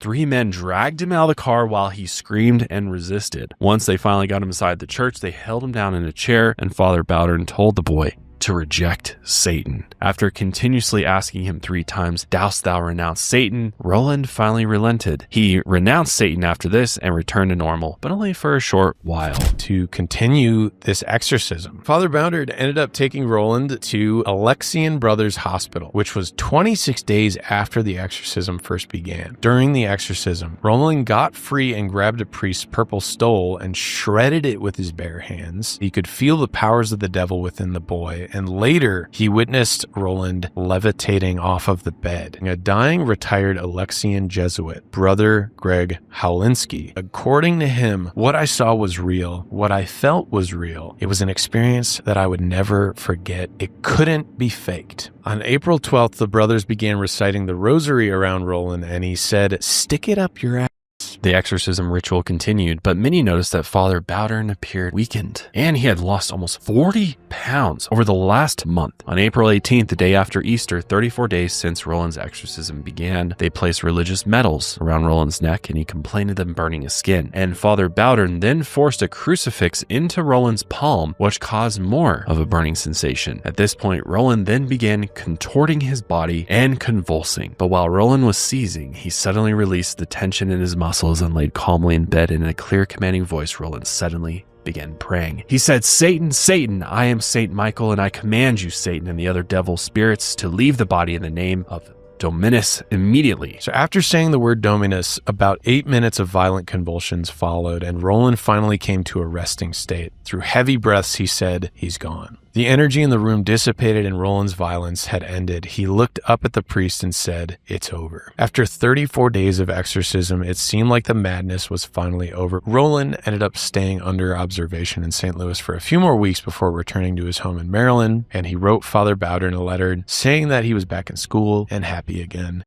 3 men dragged him out of the car while he screamed and resisted. Once they finally got him inside the church, they held him down in a chair, and Father Bowdern told the boy to reject Satan. After continuously asking him 3 times, "Dost thou renounce Satan?" Roland finally relented. He renounced Satan after this and returned to normal, but only for a short while. To continue this exorcism, Father Bowdern ended up taking Roland to Alexian Brothers Hospital, which was 26 days after the exorcism first began. During the exorcism, Roland got free and grabbed a priest's purple stole and shredded it with his bare hands. He could feel the powers of the devil within the boy, and later he witnessed Roland levitating off of the bed. A dying retired Alexian Jesuit, Brother Greg Howlinski. According to him, what I saw was real. What I felt was real. It was an experience that I would never forget. It couldn't be faked. On April 12th, the brothers began reciting the rosary around Roland, and he said, "Stick it up your ass." The exorcism ritual continued, but many noticed that Father Bowdern appeared weakened, and he had lost almost 40 pounds over the last month. On April 18th, the day after Easter, 34 days since Roland's exorcism began, they placed religious medals around Roland's neck, and he complained of them burning his skin. And Father Bowdern then forced a crucifix into Roland's palm, which caused more of a burning sensation. At this point, Roland then began contorting his body and convulsing. But while Roland was seizing, he suddenly released the tension in his muscles and laid calmly in bed. In a clear, commanding voice, Roland suddenly began praying. He said, "Satan, Satan, I am Saint Michael, and I command you, Satan, and the other devil spirits, to leave the body in the name of Dominus immediately." So after saying the word Dominus, about 8 minutes of violent convulsions followed, and Roland finally came to a resting state. Through heavy breaths, he said, "He's gone." The energy in the room dissipated and Roland's violence had ended. He looked up at the priest and said, "It's over." After 34 days of exorcism, it seemed like the madness was finally over. Roland ended up staying under observation in St. Louis for a few more weeks before returning to his home in Maryland, and he wrote Father Bowdern a letter saying that he was back in school and happy again.